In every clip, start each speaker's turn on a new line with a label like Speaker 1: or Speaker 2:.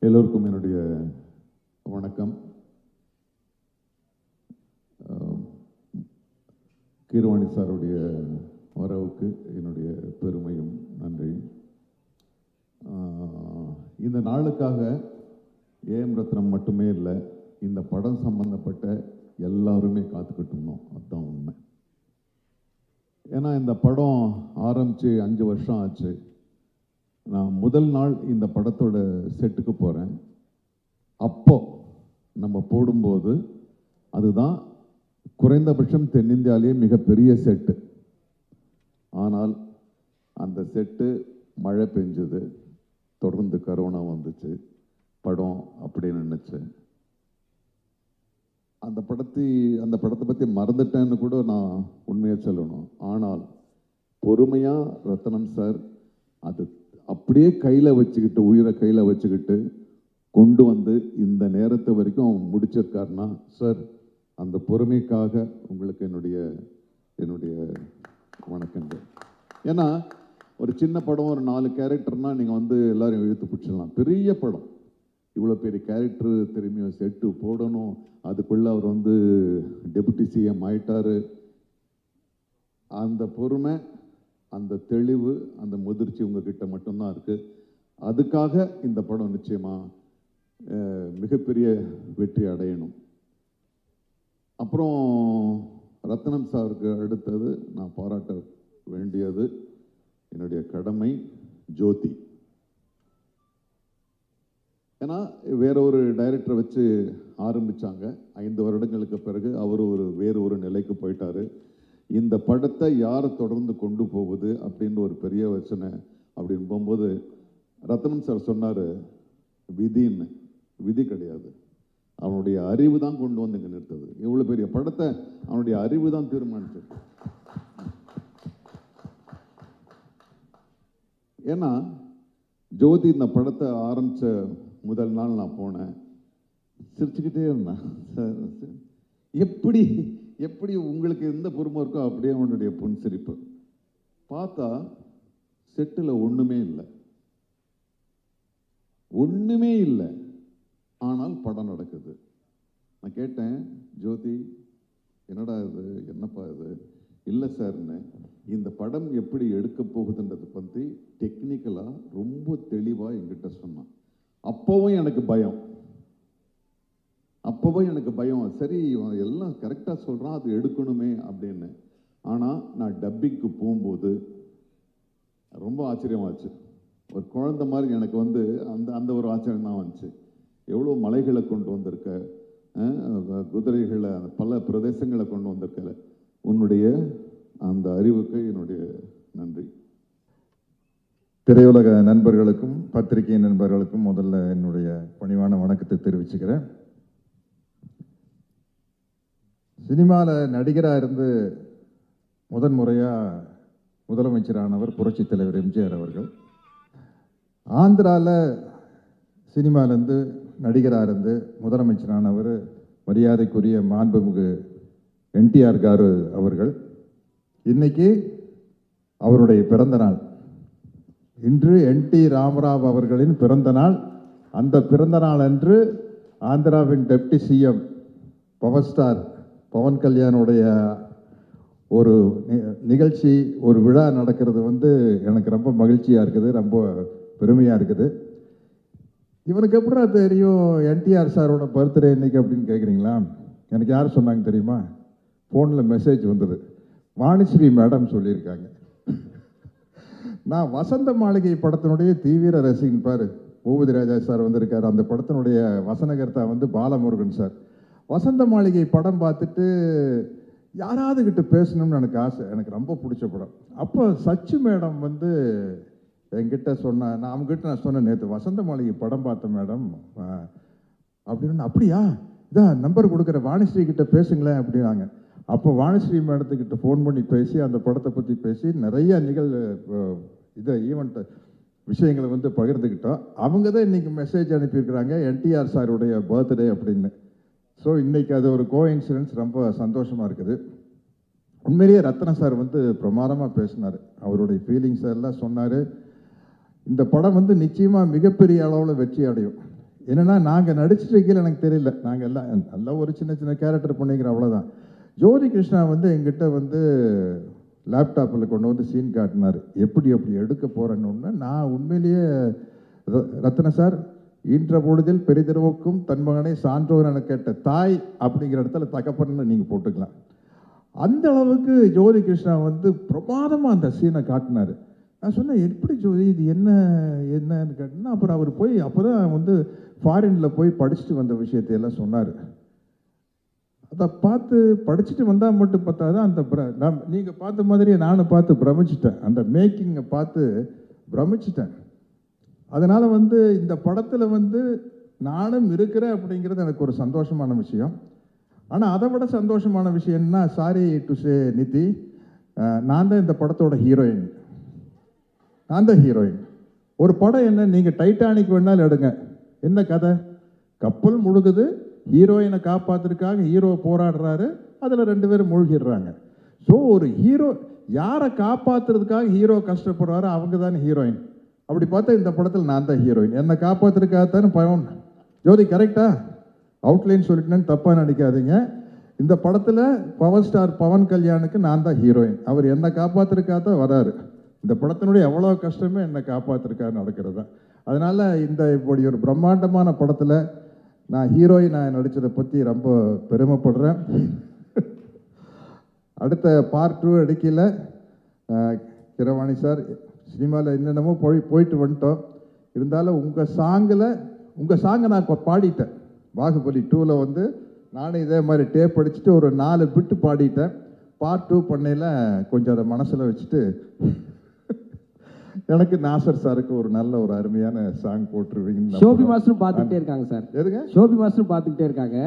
Speaker 1: எல்லோருக்கும் என்னுடைய வணக்கம். கீரவாணி சாருடைய வரவுக்கு என்னுடைய பெருமையும் நன்றி. இந்த நாளுக்காக ஏஎம் ரத்னம் மட்டுமே இல்லை, இந்த படம் சம்பந்தப்பட்ட எல்லாருமே காத்துக்கிட்டு இருந்தோம். அதுதான் உண்மை. ஏன்னா இந்த படம் ஆரம்பித்து 5 வருஷம் ஆச்சு. நான் முதல் நாள் இந்த படத்தோட செட்டுக்கு போகிறேன். அப்போ நம்ம போடும்போது அதுதான் குறைந்தபட்சம் தென்னிந்தியாவிலேயே மிகப்பெரிய செட்டு. ஆனால் அந்த செட்டு மழை பெஞ்சது, தொடர்ந்து கரோனா வந்துச்சு, படம் அப்படி நின்றுச்சு. அந்த படத்தை பற்றி மறந்துட்டேன்னு கூட நான் உண்மையாக சொல்லணும். ஆனால் பொறுமையாக ரத்னம் சார் அது அப்படியே கையில் வச்சுக்கிட்டு, உயிரை கையில் வச்சுக்கிட்டு கொண்டு வந்து இந்த நேரத்தை வரைக்கும் முடிச்சிருக்காருன்னா சார், அந்த பொறுமைக்காக உங்களுக்கு என்னுடைய வணக்கங்கள். ஏன்னா ஒரு சின்ன படம், ஒரு 4 கேரக்டர்னால் நீங்கள் வந்து எல்லாரும் இழுத்து பிடிச்சிடலாம். பெரிய படம், இவ்வளோ பெரிய கேரக்டரு திரும்பியும் செட்டு போடணும், அதுக்குள்ளே அவர் வந்து டெபுட்டி சிஎம் ஆயிட்டார். அந்த பொறுமை, அந்த தெளிவு, அந்த முதிர்ச்சி உங்ககிட்ட மட்டும்தான் இருக்குது. அதுக்காக இந்த படம் நிச்சயமாக மிகப்பெரிய வெற்றி அடையணும். அப்புறம் ரத்னம் சாருக்கு அடுத்தது நான் பாராட்ட வேண்டியது என்னுடைய கடமை ஜோதி. ஏன்னா வேற ஒரு டைரக்டரை வச்சு ஆரம்பித்தாங்க. 5 வருடங்களுக்கு பிறகு அவர் வேறு ஒரு நிலைக்கு போயிட்டார். இந்த படத்தை யாரை தொடர்ந்து கொண்டு போகுது அப்படின்னு ஒரு பெரிய யோசனை. அப்படின்னு போகும்போது ரத்னம் சார் சொன்னார், விதின்னு. விதி கிடையாது, அவனுடைய அறிவு தான் கொண்டு வந்து இங்கே நிறுத்தது. இவ்வளோ பெரிய படத்தை அவனுடைய அறிவு தான் தீர்மானிச்சது. ஏன்னா ஜோதி இந்த படத்தை ஆரம்பித்த முதல் நாள் நான் போனேன், சிரிச்சுக்கிட்டே இருந்தேன். எப்படி உங்களுக்கு எந்த பொறுமை இருக்கோ அப்படியே அவனுடைய புன்சிரிப்பு. பார்த்தா செட்டில் ஒன்றுமே இல்லை, ஆனால் படம் நடக்குது. நான் கேட்டேன், ஜோதி என்னடா இது, என்னப்பா இது? இல்லை சார்ன்னு, இந்த படம் எப்படி எடுக்க போகுதுன்றதை பற்றி டெக்னிக்கலாக ரொம்ப தெளிவாக என்கிட்ட சொன்னான். அப்போவும் எனக்கு பயம், சரி எல்லாம் கரெக்டாக சொல்கிறான், அது எடுக்கணுமே அப்படின்னு. ஆனால் நான் டப்பிங்க்கு போகும்போது ரொம்ப ஆச்சரியமாச்சு. ஒரு குழந்தை மாதிரி எனக்கு வந்து அந்த ஒரு ஆச்சரியம் தான் வந்துச்சு. எவ்வளோ மலைகளை கொண்டு வந்திருக்க, குதிரைகளை பல பிரதேசங்களை கொண்டு வந்திருக்க, உன்னுடைய அந்த அறிவுக்கு என்னுடைய நன்றி.
Speaker 2: திரையுலக நண்பர்களுக்கும் பத்திரிகை நண்பர்களுக்கும் முதல்ல என்னுடைய பணிவான வணக்கத்தை தெரிவிச்சுக்கிறேன். சினிமாவில் நடிகராக இருந்து முதன்முறையாக முதலமைச்சரானவர் புரட்சித் தலைவர் எம்ஜிஆர் அவர்கள். ஆந்திராவில் சினிமாவிலேருந்து நடிகராக இருந்து முதலமைச்சரானவர் மரியாதைக்குரிய மாண்புமிகு என்டிஆர் காரு அவர்கள். இன்னைக்கு அவருடைய பிறந்த நாள். இன்று என்டி ராமராவ் அவர்களின் பிறந்த நாள். அந்த பிறந்த நாள் அன்று ஆந்திராவின் deputy CM power star Pawan கல்யாணுடைய ஒரு நிகழ்ச்சி, ஒரு விழா நடக்கிறது வந்து எனக்கு ரொம்ப மகிழ்ச்சியாக இருக்குது, ரொம்ப பெருமையாக இருக்குது. இவனுக்கு எப்படா தெரியும் என்டிஆர் சாரோட பர்த்டே இன்னைக்கு அப்படின்னு கேட்குறீங்களா? எனக்கு யார் சொன்னாங்க தெரியுமா? ஃபோனில் மெசேஜ் வந்தது. வாணிஸ்ரீ மேடம் சொல்லியிருக்காங்க. நான் வசந்த மாளிகை படத்தினுடைய தீவிர ரசிகன். பாரு, பூபதி ராஜா சார் வந்திருக்காரு. அந்த படத்தினுடைய வசனகர்த்தா வந்து பாலமுருகன் சார். வசந்த மாளிகை படம் பார்த்துட்டு யாராவது கிட்ட பேசணும்னு எனக்கு ஆசை. எனக்கு ரொம்ப பிடிச்ச படம். அப்போ சச்சு மேடம் வந்து என்கிட்ட சொன்னேன். நான் அவங்ககிட்ட சொன்னேன், நேற்று வசந்த மாளிகை படம் பார்த்தேன் மேடம் அப்படின்னு. அப்படியா, இதான் நம்பர் கொடுக்குற, வாணிஸ்ரீ கிட்ட பேசுங்களேன் அப்படின்னாங்க. அப்போ வாணிஸ்ரீ மேடத்துக்கிட்ட ஃபோன் பண்ணி பேசி அந்த படத்தை பற்றி பேசி நிறைய ஈவெண்ட் விஷயங்களை வந்து பகிர்ந்துக்கிட்டோம். அவங்க தான் இன்றைக்கி மெசேஜ் அனுப்பியிருக்கிறாங்க, என்டிஆர் சாருடைய பர்த்டே அப்படின்னு. ஸோ இன்றைக்கி அது ஒரு கோஇன்சிடென்ஸ், ரொம்ப சந்தோஷமாக இருக்குது. உண்மையிலேயே ரத்ன சார் வந்து பிரமாதமாக பேசினார். அவருடைய ஃபீலிங்ஸ் எல்லாம் சொன்னார். இந்த படம் வந்து நிச்சயமாக மிகப்பெரிய அளவில் வெற்றி அடையும். என்னென்னா நாங்கள் நடிச்சிட்டு இருக்கையில் எனக்கு தெரியல, நாங்கள் எல்லாம் நல்லா ஒரு சின்ன சின்ன கேரக்டர் பண்ணிக்கிறோம், அவ்வளோதான். ஜோதி கிருஷ்ணா வந்து எங்கிட்ட வந்து லேப்டாப்பில் கொண்டு வந்து சீன் காட்டினார். எப்படி எடுக்க போகிறேன்னு நான் உண்மையிலேயே ரத்ன சார் ஈன்ற பொழுதில் பெரிதிரவுக்கும் தன் மகனை சான்றோர் என கேட்ட தாய் அப்படிங்கிற இடத்துல தகப்பன்னு நீங்கள் போட்டுக்கலாம். அந்த அளவுக்கு ஜோதி கிருஷ்ணா வந்து பிரமாதமாக அந்த சீனை காட்டினார். நான் சொன்னேன், எப்படி ஜோதி இது என்னன்னு கேட்டேன்னா, அப்புறம் அவர் போய் அப்போ தான் வந்து ஃபாரினில் போய் படிச்சுட்டு வந்த விஷயத்தையெல்லாம் சொன்னார். அதை பார்த்து படிச்சுட்டு வந்தால் மட்டும் பார்த்தாது, அந்த நீங்கள் பார்த்த மாதிரியே நானும் பார்த்து பிரமிச்சிட்டேன். அந்த மேக்கிங்கை பார்த்து பிரமிச்சிட்டேன். அதனால் வந்து இந்த படத்தில் வந்து நானும் இருக்கிறேன் அப்படிங்கிறது எனக்கு ஒரு சந்தோஷமான விஷயம். ஆனால் அதை விட சந்தோஷமான விஷயம் என்ன, சாரி டு சே நிதி, நான் தான் இந்த படத்தோட ஹீரோயின். நான் தான் ஹீரோயின். ஒரு படம் என்ன, நீங்கள் டைட்டானிக் வேணாலும் எடுங்க, என்ன கதை, கப்பல் முழுகுது, ஹீரோயினை காப்பாற்றுறதுக்காக ஹீரோ போராடுறாரு, அதில் 2 பேரும் மூழ்கிடுறாங்க. ஸோ ஒரு ஹீரோ யாரை காப்பாற்றுறதுக்காக ஹீரோ கஷ்டப்படுறாரோ அவங்க தானே ஹீரோயின். அப்படி பார்த்தா இந்த படத்தில் நான் தான் ஹீரோயின். என்னை காப்பாற்றுறதுக்காகத்தானே பவன். ஜோதி கரெக்டா? அவுட்லைன் சொல்லிட்டேன்னு தப்பாக நடிக்காதீங்க. இந்த படத்தில் பவர் ஸ்டார் பவன் கல்யாணுக்கு நான் தான் ஹீரோயின். அவர் என்னை காப்பாற்றுறதுக்காக தான் வராரு. இந்த படத்தினுடைய எவ்வளோ கஷ்டமே என்னை காப்பாற்றுறதுக்காக நடக்கிறது தான். அதனால் இப்படி ஒரு பிரம்மாண்டமான படத்தில் நான் ஹீரோயினாக நடித்ததை பற்றி ரொம்ப பெருமைப்படுறேன். அடுத்த பார்ட் 2 எடுக்கல. கிரவாணி சார், சினிமாவில் என்னென்னமோ போயிட்டு வந்துட்டோம். இருந்தாலும் உங்கள் சாங்கை நான் இப்போ பாடிட்டேன். பாகுபலி 2ல் வந்து நானும் இதே மாதிரி டேப் அடிச்சுட்டு ஒரு 4 பிட்டு பாடிட்டேன். பார்ட் 2 பண்ணையில் கொஞ்சம் அதை மனசில் வச்சுட்டு எனக்கு நாசர் சாருக்கு ஒரு நல்ல ஒரு அருமையான சாங் போட்டுருவீங்க.
Speaker 3: ஷோபி மாஸ்டரும் பார்த்துக்கிட்டே இருக்காங்க சார்.
Speaker 2: எதுங்க?
Speaker 3: ஷோபி மாஸ்டரும் பார்த்துக்கிட்டே இருக்காங்க.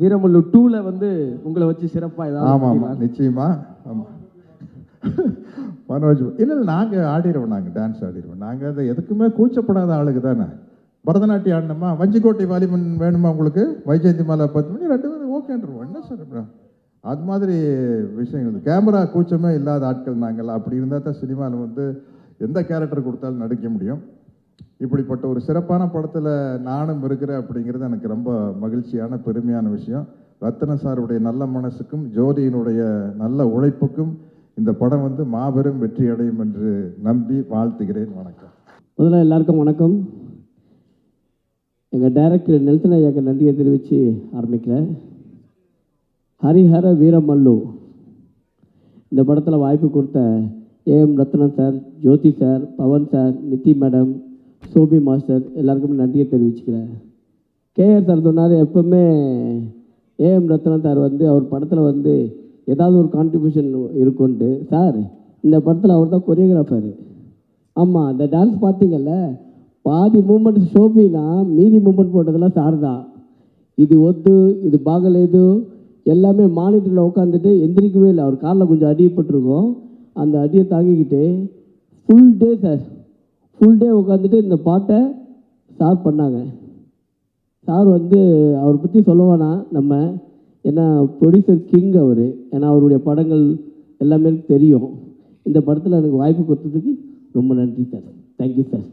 Speaker 3: வீரமல்லு 2ல வந்து உங்களை வச்சு சிறப்பாக ஏதாவது.
Speaker 2: ஆமாம், நிச்சயமா. ஆமாம் மனோஜ், இல்லை நாங்கள் ஆடிடுவோம், நாங்கள் டான்ஸ் ஆடிடுவோம். நாங்கள் அதை எதுக்குமே கூச்சப்படாத ஆளுக்கு தானே. பரதநாட்டியம் ஆடணுமா, வஞ்சிக்கோட்டை வாலிபன் வேணுமா உங்களுக்கு, வைஜெயந்தி மாலா 10 மணி 2 பேரும் ஓகேன்றோம். என்ன சார் அப்புறம் அது மாதிரி விஷயங்கள். கேமரா கூச்சமே இல்லாத ஆட்கள் நாங்கள். அப்படி இருந்தால் தான் சினிமாவில் வந்து எந்த கேரக்டர் கொடுத்தாலும் நடிக்க முடியும். இப்படிப்பட்ட ஒரு சிறப்பான படத்தில் நானும் இருக்கிறேன் அப்படிங்கிறது எனக்கு ரொம்ப மகிழ்ச்சியான பெருமையான விஷயம். ரத்ன சாருடைய நல்ல மனசுக்கும் ஜோதியினுடைய நல்ல உழைப்புக்கும் இந்த படம் வந்து மாபெரும் வெற்றி அடையும் என்று நம்பி வாழ்த்துகிறேன். வணக்கம்.
Speaker 3: முதல்ல எல்லாருக்கும் வணக்கம். எங்கள் டைரக்டர் நெல்சன் ஐயாக்கு நன்றியை தெரிவித்து ஆரம்பிக்கிறேன். ஹரிஹர வீரமல்லு இந்த படத்தில் வாய்ப்பு கொடுத்த AM Rathnam sir, Jyothi sir, Pawan sir, Nithi madam, Sobhi master எல்லாருக்குமே நன்றியை தெரிவிச்சுக்கிறேன். கேஆர் சார் சொன்னார், எப்பவுமே ஏஎம் ரத்னம் சார் வந்து அவர் படத்தில் வந்து ஏதாவது ஒரு கான்ட்ரிபியூஷன் இருக்குன்ட்டு. சார் இந்த படத்தில் அவர் தான் கொரியோகிராஃபர். ஆமாம், அந்த டான்ஸ் பார்த்தீங்கல்ல, பாதி மூமெண்ட் ஷோபினா, மீதி மூமெண்ட் போட்டதெல்லாம் சார் தான். இது ஒத்து, இது பாகலேது எல்லாமே மானிட்டரில் உட்காந்துட்டு எந்திரிக்கவே இல்லை. அவர் காலில் கொஞ்சம் அடிப்பட்டிருக்கோம். அந்த அடியை தாங்கிக்கிட்டு ஃபுல் டே உட்காந்துட்டு இந்த பாட்டை சார் பண்ணாங்க. சார் வந்து அவரை பற்றி சொல்லவானா நம்ம, ஏன்னா ப்ரொடியூசர் கிங் அவர். ஏன்னா அவருடைய படங்கள் எல்லாமே தெரியும். இந்த படத்தில் எனக்கு வாய்ப்பு கொடுத்ததுக்கு ரொம்ப நன்றி சார். Thank you sir.